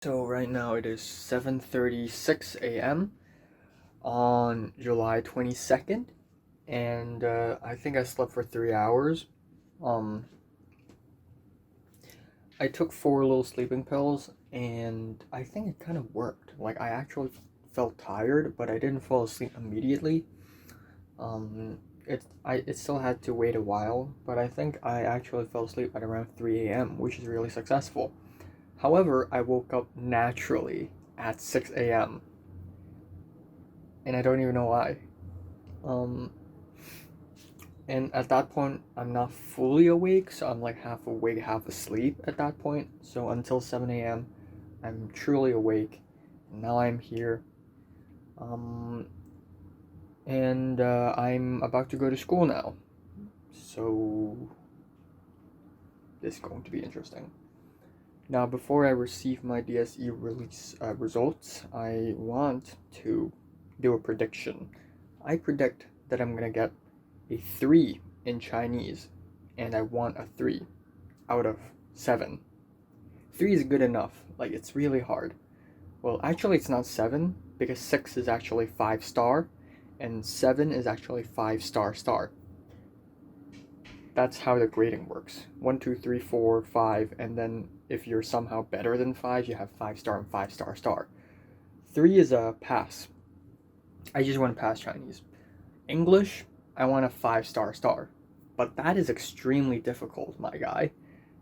So right now it is 7:36 a.m. on July 22nd, and I think I slept for 3 hours. Um, I took 4 little sleeping pills, and I think it kind of worked. Like, I actually felt tired, but I didn't fall asleep immediately. Um, it still had to wait a while, but I think I actually fell asleep at around 3 a.m., which is really successful. However, I woke up naturally at 6 a.m. and I don't even know why. Um, and at that point, I'm not fully awake, so I'm like half awake, half asleep at that point. So until 7 a.m., I'm truly awake. Now I'm here. Um, and I'm about to go to school now. So this is going to be interesting. Now, before I receive my DSE results, I want to do a prediction. I predict that I'm gonna get a 3 in Chinese, and I want a 3 out of 7. 3 is good enough. Like, it's really hard. Well, actually, it's not 7 because 6 is actually 5 star, and 7 is actually 5 star star. That's how the grading works. 1, 2, 3, 4, 5, and then if you're somehow better than 5, you have 5 star and 5 star star. 3 is a pass. I just want to pass Chinese. English, I want a 5 star star. But that is extremely difficult, my guy.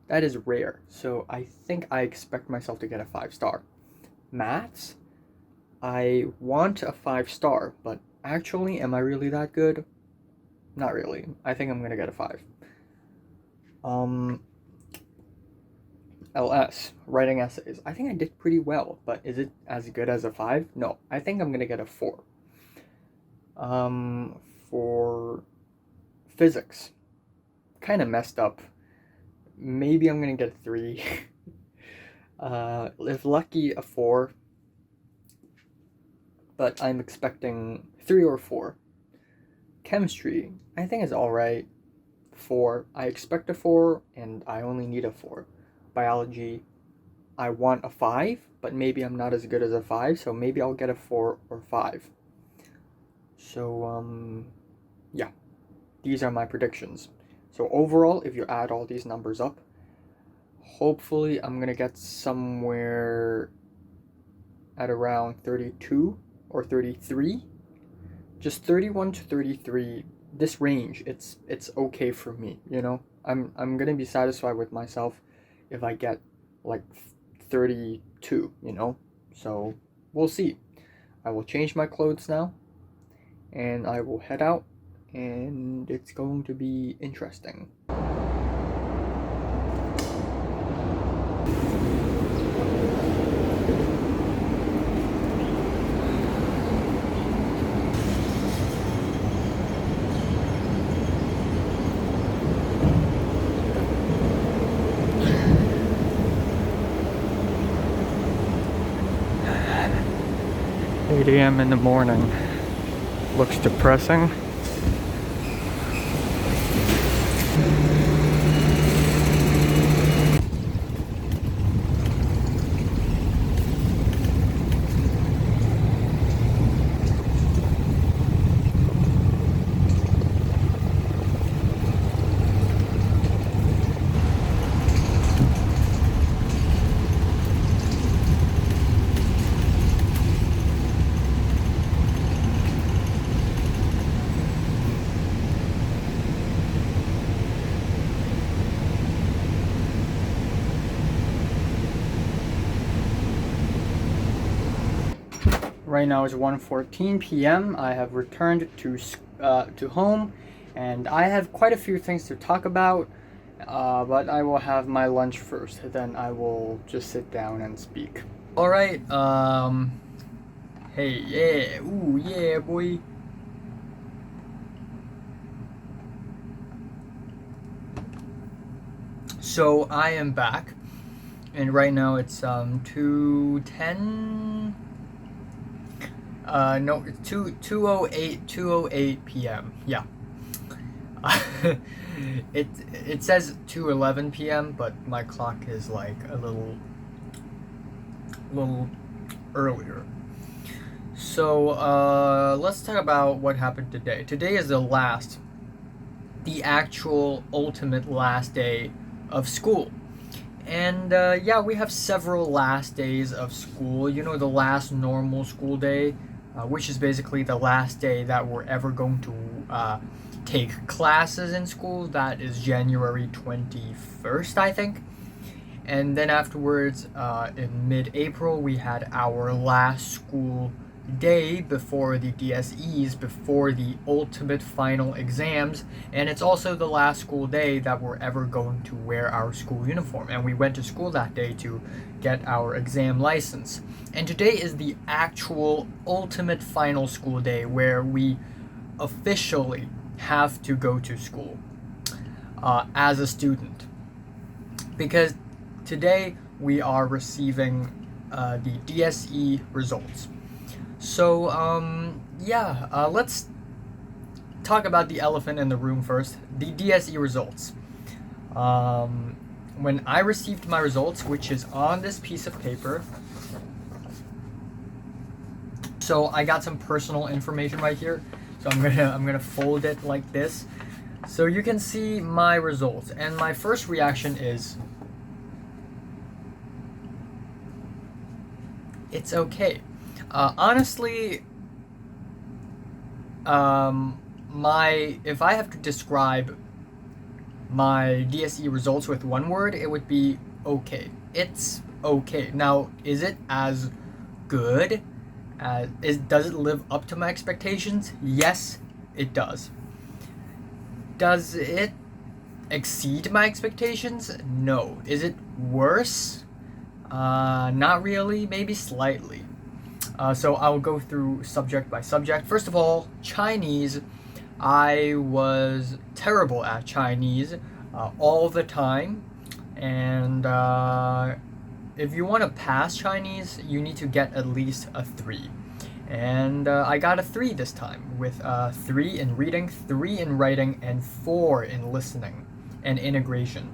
That is rare. So I think I expect myself to get a 5 star. Maths, I want a 5 star, but actually, am I really that good? Not really. I think I'm gonna get a 5. LS, writing essays. I think I did pretty well, but is it as good as a 5? No, I think I'm gonna get a 4. For physics, kind of messed up. Maybe I'm gonna get a 3. If lucky, a 4. But I'm expecting 3 or 4. Chemistry, I think is alright. 4. I expect a 4, and I only need a 4. Biology, I want a 5, but maybe I'm not as good as a 5, so maybe I'll get a 4 or 5. So, yeah, these are my predictions. So overall, if you add all these numbers up, hopefully I'm gonna get somewhere at around 32 or 33. Just 31 to 33, this range, it's okay for me, you know? I'm gonna be satisfied with myself if I get like 32, you know? So we'll see. I will change my clothes now, and I will head out, and it's going to be interesting. A.m. in the morning. Looks depressing. Right now it's 1:14 p.m. I have returned to home, and I have quite a few things to talk about, but I will have my lunch first, then I will just sit down and speak. Alright, hey, yeah, ooh, yeah, boy. So I am back, and right now it's 2:10. No, it's 2:08 p.m. Yeah. It says 2:11 p.m., but my clock is like a little a little earlier. So let's talk about what happened today. Today is the actual ultimate last day of school. And yeah, we have several last days of school. You know, the last normal school day, which is basically the last day that we're ever going to take classes in school. That is January 21st, I think. And then afterwards, in mid-April, we had our last school day before the DSEs, before the ultimate final exams, and it's also the last school day that we're ever going to wear our school uniform. And we went to school that day to get our exam license. And today is the actual ultimate final school day where we officially have to go to school as a student. Because today we are receiving the DSE results. So, let's talk about the elephant in the room first. The DSE results. When I received my results, which is on this piece of paper, so I got some personal information right here. So I'm gonna fold it like this, so you can see my results. And my first reaction is, it's okay. Honestly, if I have to describe my DSE results with one word, it would be okay. It's okay. Now, is it as good as does it live up to my expectations? Yes, it does. Does it exceed my expectations? No. Is it worse? Not really, maybe slightly. So I'll go through subject by subject. First of all, Chinese. I was terrible at Chinese all the time. And if you want to pass Chinese, you need to get at least a 3. And I got a 3 this time, with 3 in reading, 3 in writing, and 4 in listening and integration,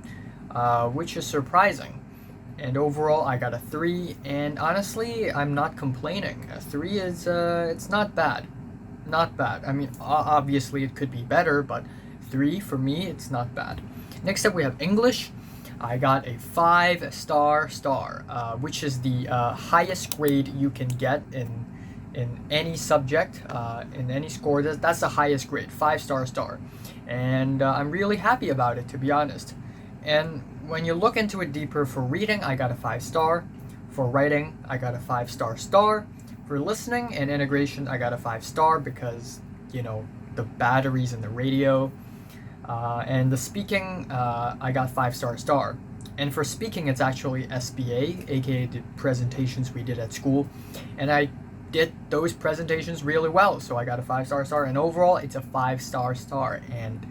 which is surprising. And overall, I got a 3, and honestly, I'm not complaining. A 3 is, it's not bad. Not bad. I mean, obviously it could be better, but 3 for me, it's not bad. Next up, we have English. I got a 5 star, which is the highest grade you can get in any subject, in any score. That's the highest grade, 5 star. And I'm really happy about it, to be honest. And when you look into it deeper, for reading, I got a 5 star. For writing, I got a 5 star. For listening and integration, I got a 5 star because, you know, the batteries in the radio. And the speaking, I got 5 star. And for speaking, it's actually SBA, aka the presentations we did at school. And I did those presentations really well, so I got a 5 star. And overall, it's a 5 star. And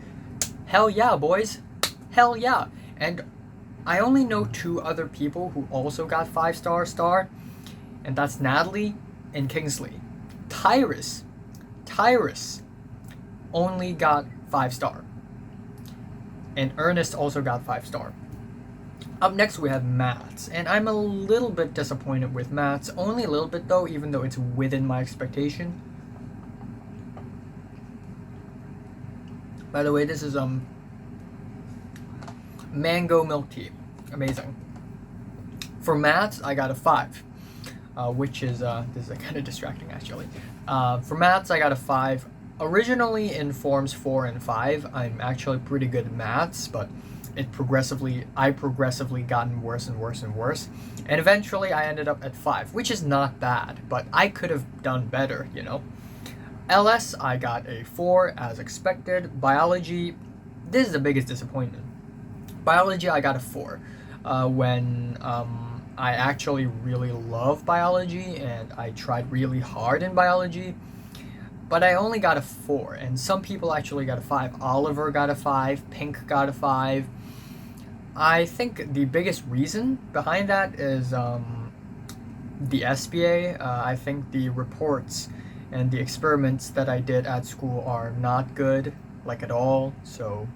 hell yeah, boys. Hell yeah. And I only know 2 other people who also got 5 star, and that's Natalie and Kingsley. Tyrus only got 5 star. And Ernest also got 5 star. Up next, we have maths, and I'm a little bit disappointed with maths. Only a little bit though, even though it's within my expectation. By the way, this is mango milk tea. Amazing. For maths, I got a 5, which is this is kind of distracting actually. For maths, I got a 5. Originally in forms 4 and 5, I'm actually pretty good at maths, but I progressively gotten worse and worse, and eventually I ended up at 5, which is not bad, but I could have done better, you know. LS, I got a 4 as expected. Biology, this is the biggest disappointment. Biology, I got a 4. When I actually really love biology and I tried really hard in biology, but I only got a 4, and some people actually got a 5. Oliver got a 5, Pink got a 5. I think the biggest reason behind that is the SBA. I think the reports and the experiments that I did at school are not good, like at all, so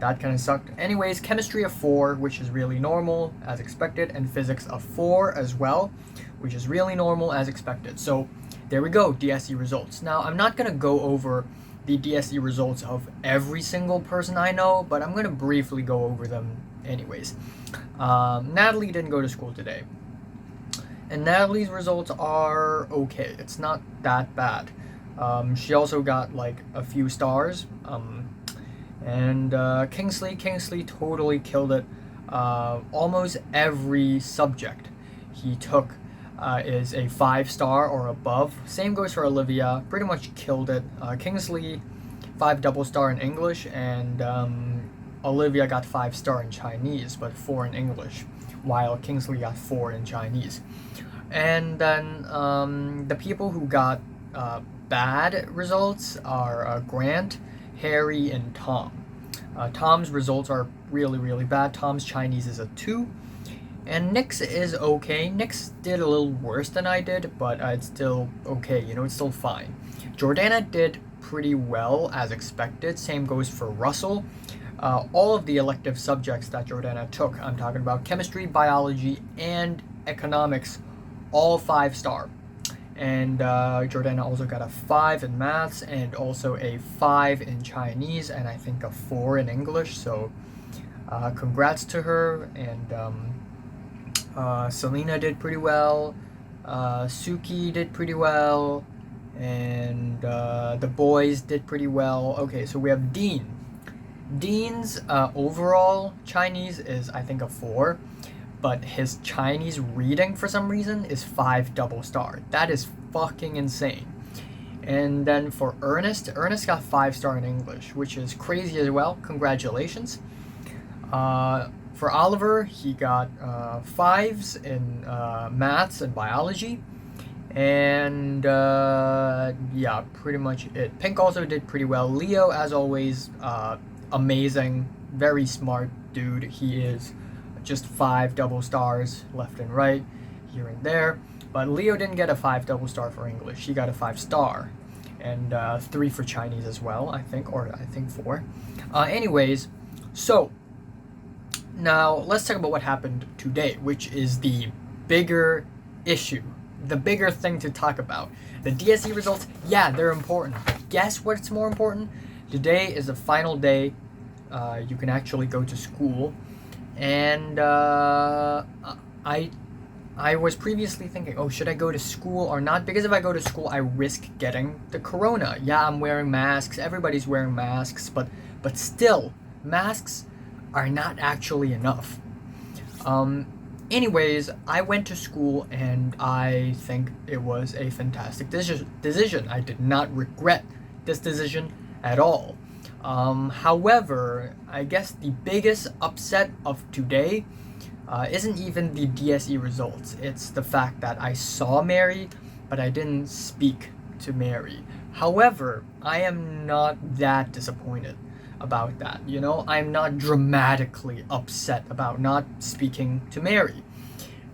that kind of sucked. Anyways, chemistry a 4, which is really normal, as expected, and physics a 4 as well, which is really normal as expected. So there we go, DSE results. Now, I'm not going to go over the DSE results of every single person I know, but I'm going to briefly go over them anyways. Natalie didn't go to school today. And Natalie's results are okay. It's not that bad. She also got like a few stars. And Kingsley totally killed it. Almost every subject he took is a 5-star or above. Same goes for Olivia. Pretty much killed it. Kingsley 5 double star in English, and Olivia got 5-star in Chinese, but 4 in English, while Kingsley got 4 in Chinese. And then the people who got bad results are Grant, Harry, and Tom. Tom's results are really bad. Tom's Chinese is a 2. And Nick's is okay. Nick's did a little worse than I did, but it's still okay. You know, it's still fine. Jordana did pretty well as expected. Same goes for Russell. All of the elective subjects that Jordana took, I'm talking about chemistry, biology, and economics, all 5-star. And Jordana also got a 5 in maths and also a 5 in Chinese and I think a 4 in English. So congrats to her. And Selena did pretty well. Suki did pretty well. And the boys did pretty well. Okay, so we have Dean. Dean's overall Chinese is I think a 4. But his Chinese reading, for some reason, is 5 double star. That is fucking insane. And then for Ernest got 5-star in English, which is crazy as well. Congratulations. For Oliver, he got 5s in maths and biology. And yeah, pretty much it. Pink also did pretty well. Leo, as always, amazing, very smart dude. He is just 5 double stars left and right, here and there. But Leo didn't get a 5 double star for English. He got a 5-star. And 3 for Chinese as well, I think, or I think 4. Anyways, so now let's talk about what happened today, which is the bigger issue, the bigger thing to talk about. The DSE results, yeah, they're important. But guess what's more important? Today is the final day. You can actually go to school. And I was previously thinking, oh, should I go to school or not? Because if I go to school, I risk getting the corona. Yeah, I'm wearing masks. Everybody's wearing masks. But still, masks are not actually enough. Anyways, I went to school and I think it was a fantastic decision. I did not regret this decision at all. However, I guess the biggest upset of today isn't even the DSE results. It's the fact that I saw Mary, but I didn't speak to Mary. However, I am not that disappointed about that. You know, I'm not dramatically upset about not speaking to Mary.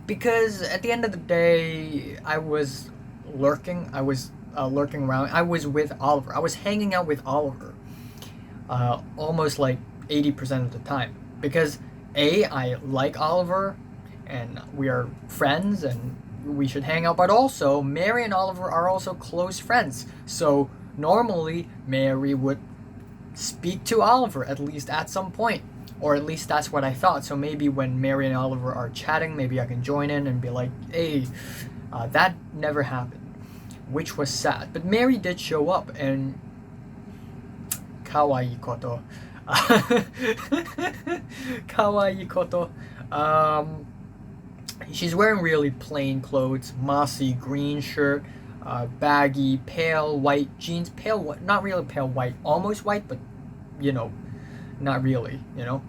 Because at the end of the day, I was lurking. I was lurking around. I was with Oliver. I was hanging out with Oliver. Almost like 80% of the time, because I like Oliver and we are friends and we should hang out, but also Mary and Oliver are also close friends, so normally Mary would speak to Oliver at least at some point, or at least that's what I thought. So maybe when Mary and Oliver are chatting, maybe I can join in and be like, hey, that never happened, which was sad. But Mary did show up, and kawaii koto. Kawaii koto. She's wearing really plain clothes, mossy green shirt, baggy, pale white jeans, not really pale white, almost white, but you know, not really, you know.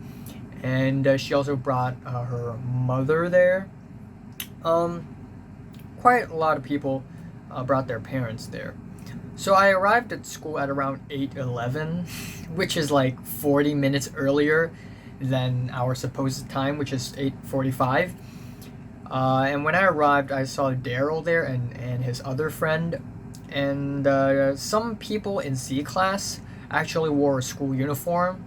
And she also brought her mother there. Quite a lot of people brought their parents there. So I arrived at school at around 8:11, which is like 40 minutes earlier than our supposed time, which is 8:45. And when I arrived, I saw Daryl there and his other friend. And some people in C class actually wore a school uniform,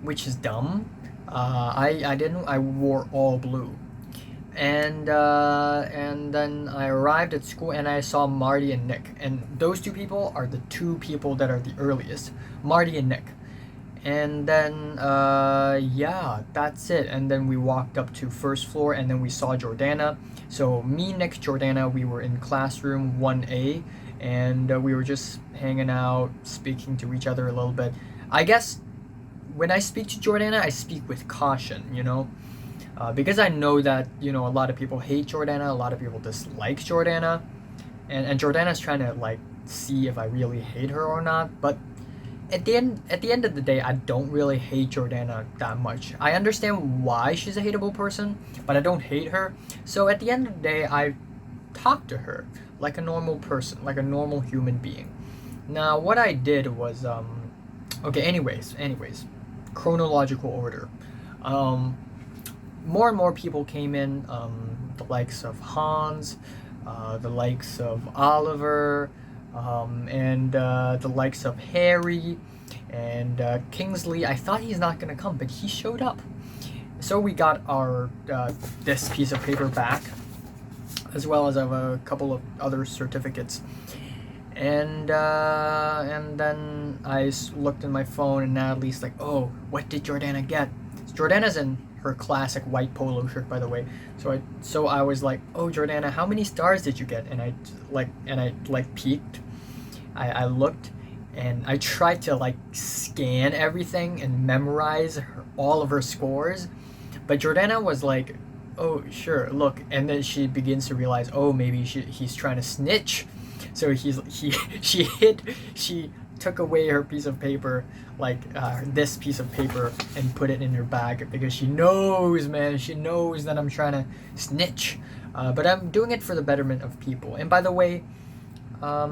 which is dumb. I didn't. I wore all blue. And then I arrived at school and I saw Marty and Nick, and those two people are the two people that are the earliest, Marty and Nick. And then yeah, that's it. And then we walked up to first floor, and then we saw Jordana. So me, Nick, Jordana, we were in classroom 1A, and we were just hanging out, speaking to each other a little bit. I guess when I speak to Jordana, I speak with caution, because I know that a lot of people hate Jordana, a lot of people dislike Jordana, and Jordana's trying to like see if I really hate her or not. But at the end of the day, I don't really hate Jordana that much. I understand why she's a hateable person, but I don't hate her. So at the end of the day, I talk to her like a normal person, like a normal human being. Now, what I did was okay. Anyways, chronological order. More and more people came in. The likes of Hans, the likes of Oliver. And the likes of Harry and Kingsley. I thought he's not gonna come, but he showed up. So we got our this piece of paper back, as well as a couple of other certificates. And then I looked in my phone, and Natalie's like, "Oh, what did Jordana get?" Jordana's in her classic white polo shirt, by the way. So I was like, "Oh, Jordana, how many stars did you get?" And I peeked. I looked, and I tried to like scan everything and memorize all of her scores, but Jordana was like, "Oh, sure, look," and then she begins to realize, oh, maybe he's trying to snitch. So she took away her piece of paper, like this piece of paper, and put it in her bag, because she knows, man, she knows that I'm trying to snitch. But I'm doing it for the betterment of people. And by the way, a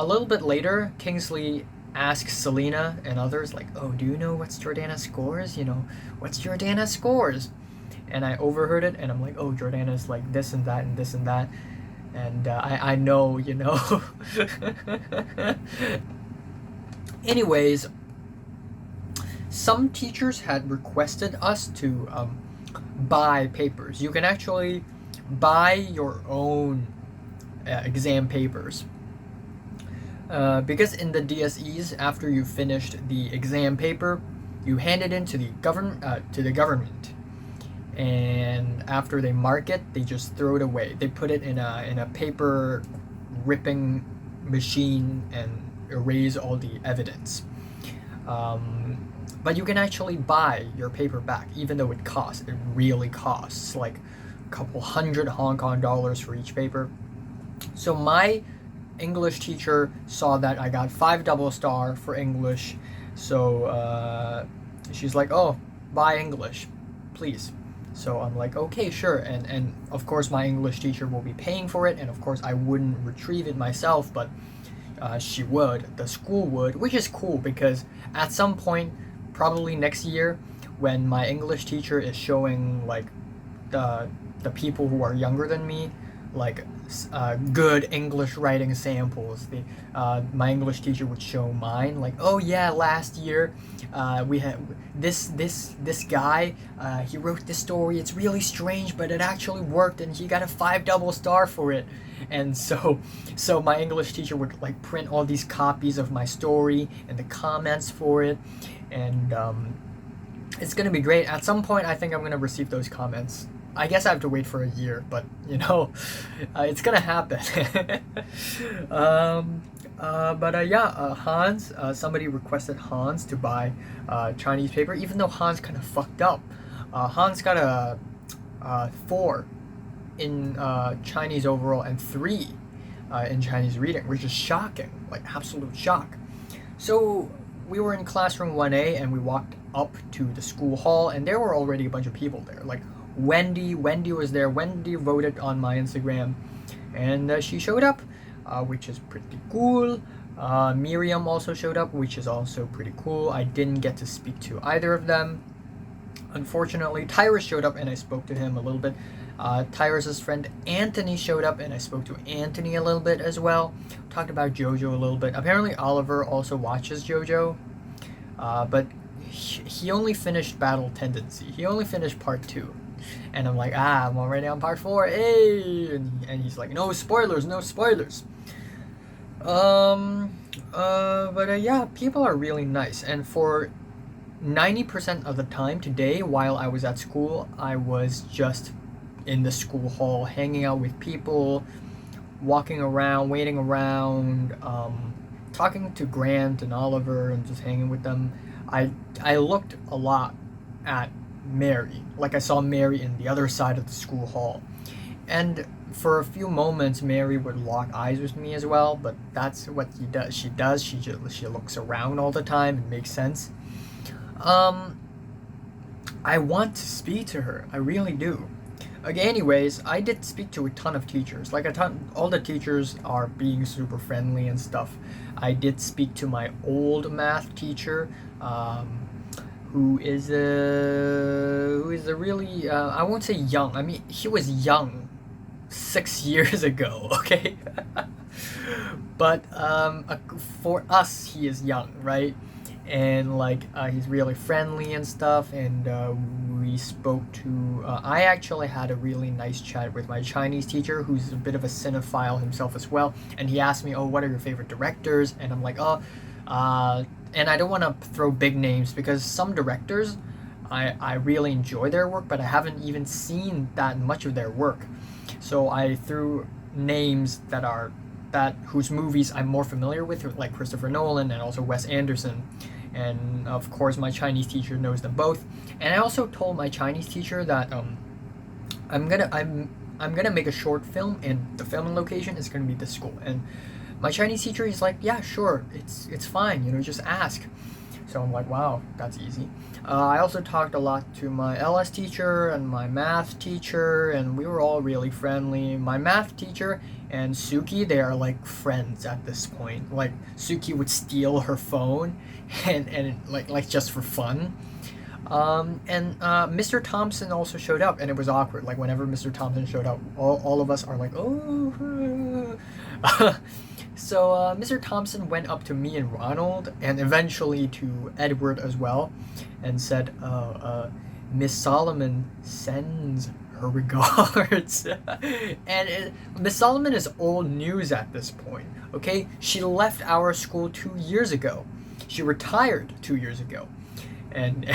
little bit later, Kingsley asks Selena and others, like, "Oh, do you know what's Jordana's scores? What's Jordana's scores?" And I overheard it, and I'm like, "Oh, Jordana's like this and that and this and that." And I know, Anyways, some teachers had requested us to buy papers. You can actually buy your own exam papers. Because in the DSEs, after you finished the exam paper, you hand it in to the government, and after they mark it, they just throw it away. They put it in a paper ripping machine and erase all the evidence. But you can actually buy your paper back, even though it costs. It really costs like a couple hundred Hong Kong dollars for each paper. So my English teacher saw that I got 5 double star for English, so she's like, "Oh, buy English, please." So I'm like, "Okay, sure." And of course my English teacher will be paying for it, and of course I wouldn't retrieve it myself, but she would, the school would, which is cool, because at some point, probably next year, when my English teacher is showing like the people who are younger than me, like good English writing samples, my English teacher would show mine, like, "Oh yeah, last year we had this guy, he wrote this story, it's really strange, but it actually worked, and he got a 5 double star for it." And so my English teacher would like print all these copies of my story and the comments for it, and it's gonna be great. At some point I think I'm gonna receive those comments. I guess I have to wait for a year, but it's gonna happen. Hans, somebody requested Hans to buy Chinese paper, even though Hans kind of fucked up. Hans got a 4 in Chinese overall and 3 in Chinese reading, which is shocking, like absolute shock. So we were in classroom 1A, and we walked up to the school hall, and there were already a bunch of people there, like Wendy was there. Wendy voted on my Instagram, and she showed up, which is pretty cool. Miriam also showed up, which is also pretty cool. I didn't get to speak to either of them, unfortunately. Tyrus showed up, and I spoke to him a little bit. Tyrus's friend Anthony showed up, and I spoke to Anthony a little bit as well. Talked about JoJo a little bit. Apparently Oliver also watches JoJo, but he only finished Battle Tendency. He only finished part 2. And I'm like, I'm already on part 4, hey! And he's like, no spoilers, no spoilers. Yeah, people are really nice. And for 90% of the time today, while I was at school, I was just in the school hall, hanging out with people, walking around, waiting around, talking to Grant and Oliver, and just hanging with them. I looked a lot at Mary, like I saw Mary in the other side of the school hall, and for a few moments, Mary would lock eyes with me as well. But that's what she does. She looks around all the time. It makes sense. I want to speak to her. I really do. Okay, anyways, I did speak to a ton of teachers. Like all the teachers are being super friendly and stuff. I did speak to my old math teacher, who is a really I won't say young. I mean, he was young 6 years ago. Okay, but for us, he is young, right? And like he's really friendly and stuff, and we spoke to I actually had a really nice chat with my Chinese teacher, who's a bit of a cinephile himself as well, and he asked me, oh, what are your favorite directors? And I'm like, and I don't want to throw big names, because some directors I really enjoy their work, but I haven't even seen that much of their work. So I threw names whose movies I'm more familiar with, like Christopher Nolan and also Wes Anderson. And of course, my Chinese teacher knows them both. And I also told my Chinese teacher that I'm gonna make a short film, and the filming location is gonna be the school. And my Chinese teacher is like, yeah, sure, it's fine, just ask. So I'm like, wow, that's easy. I also talked a lot to my LS teacher and my math teacher, and we were all really friendly. My math teacher and Suki, they are like friends at this point. Like, Suki would steal her phone and like just for fun. And Mr. Thompson also showed up, and it was awkward. Like, whenever Mr. Thompson showed up, all of us are like, oh. So Mr. Thompson went up to me and Ronald, and eventually to Edward as well, and said, Miss Solomon sends her regards. And Miss Solomon is old news at this point, okay? She left our school 2 years ago. She retired 2 years ago. And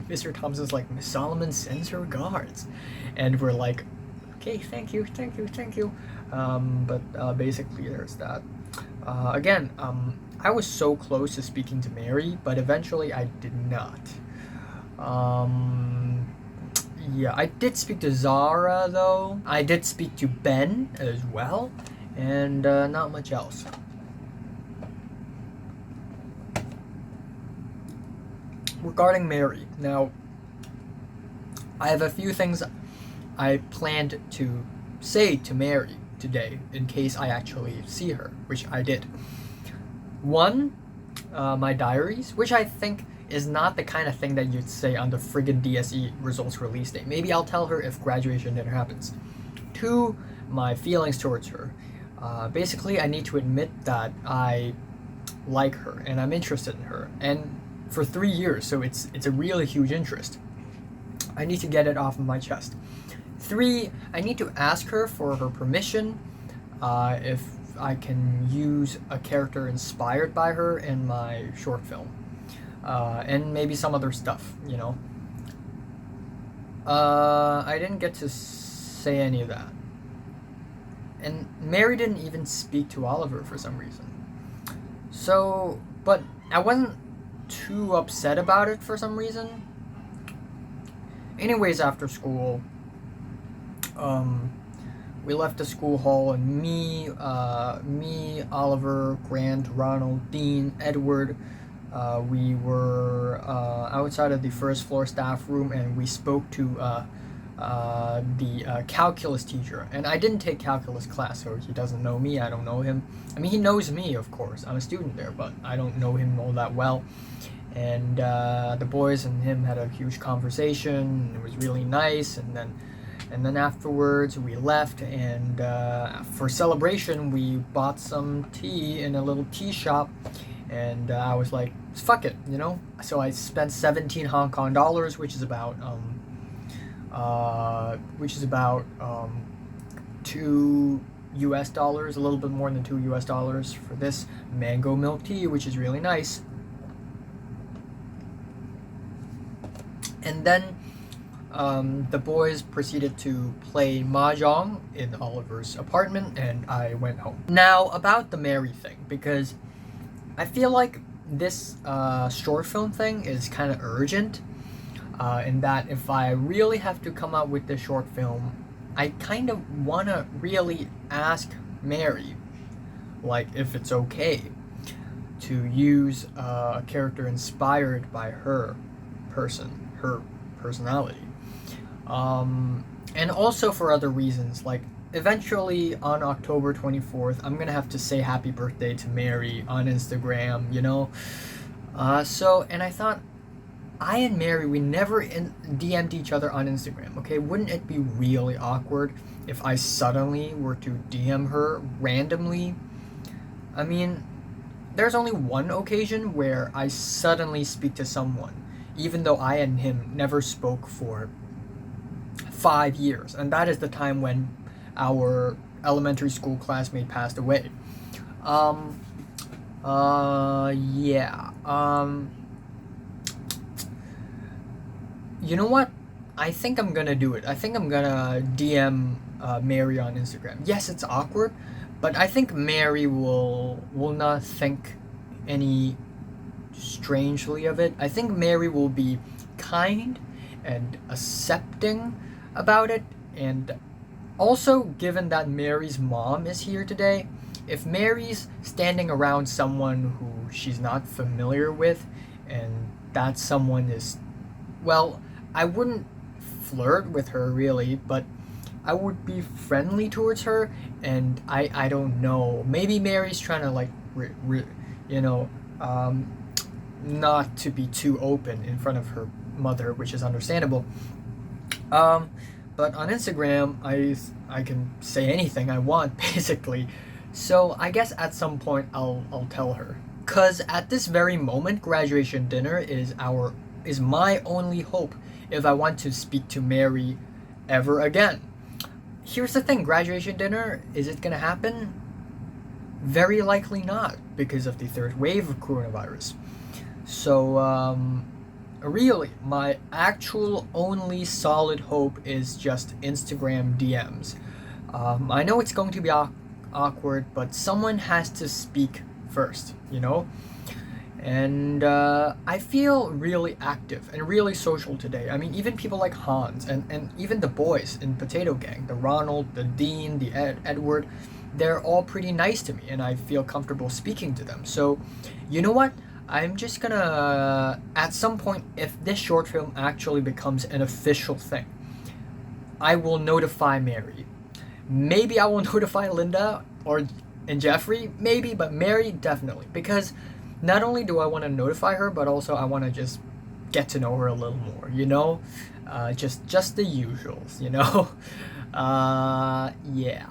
Mr. Thompson's like, Miss Solomon sends her regards. And we're like, okay, thank you. But basically there's that. Again, I was so close to speaking to Mary, but eventually I did not. Yeah, I did speak to Zara though. I did speak to Ben as well, and not much else. Regarding Mary, now, I have a few things I planned to say to Mary today in case I actually see her, which I did. One, my diaries, which I think is not the kind of thing that you'd say on the friggin' DSE results release day. Maybe I'll tell her if graduation dinner happens. Two, my feelings towards her. Basically, I need to admit that I like her and I'm interested in her, and for 3 years, so it's a really huge interest. I need to get it off of my chest. 3, I need to ask her for her permission if I can use a character inspired by her in my short film. And maybe some other stuff, I didn't get to say any of that. And Mary didn't even speak to Oliver for some reason. So, but I wasn't too upset about it for some reason. Anyways, after school, we left the school hall, and me, Oliver, Grant, Ronald, Dean, Edward, we were outside of the first floor staff room, and we spoke to the calculus teacher. And I didn't take calculus class, so he doesn't know me, I don't know him. I mean, he knows me, of course, I'm a student there, but I don't know him all that well. And the boys and him had a huge conversation. It was really nice. And then afterwards we left, and for celebration we bought some tea in a little tea shop, and I was like, fuck it, So I spent 17 Hong Kong dollars, which is about which is about $2, a little bit more than $2 for this mango milk tea, which is really nice. And then the boys proceeded to play mahjong in Oliver's apartment, and I went home. Now, about the Mary thing, because I feel like this short film thing is kind of urgent, in that if I really have to come out with this short film, I kind of want to really ask Mary, like, if it's okay to use a character inspired by her personality. And also for other reasons, like eventually on October 24th, I'm gonna have to say happy birthday to Mary on Instagram, you know? And I thought, I and Mary, we never DM'd each other on Instagram, okay? Wouldn't it be really awkward if I suddenly were to DM her randomly? I mean, there's only one occasion where I suddenly speak to someone, even though I and him never spoke for 5 years, and that is the time when our elementary school classmate passed away. Yeah. You know what? I think I'm gonna do it. I think I'm gonna DM Mary on Instagram. Yes, it's awkward, but I think Mary will not think any strangely of it. I think Mary will be kind and accepting about it, and also, given that Mary's mom is here today, if Mary's standing around someone who she's not familiar with, and that someone is, well, I wouldn't flirt with her really, but I would be friendly towards her, and I don't know, maybe Mary's trying to like not to be too open in front of her mother, which is understandable. But on Instagram, I can say anything I want basically. So I guess at some point I'll tell her. Cause at this very moment, graduation dinner is my only hope if I want to speak to Mary ever again. Here's the thing, graduation dinner, is it gonna happen? Very likely not, because of the third wave of coronavirus. So, really, my actual only solid hope is just Instagram DMs. I know it's going to be awkward, but someone has to speak first, you know? And I feel really active and really social today. I mean, even people like Hans and even the boys in Potato Gang, the Ronald, the Dean, the Edward, they're all pretty nice to me, and I feel comfortable speaking to them. So, you know what? I'm just gonna, at some point, if this short film actually becomes an official thing, I will notify Mary. Maybe I will notify Linda and Jeffrey, maybe, but Mary definitely, because not only do I want to notify her, but also I want to just get to know her a little more, you know? Just the usuals, you know? Yeah.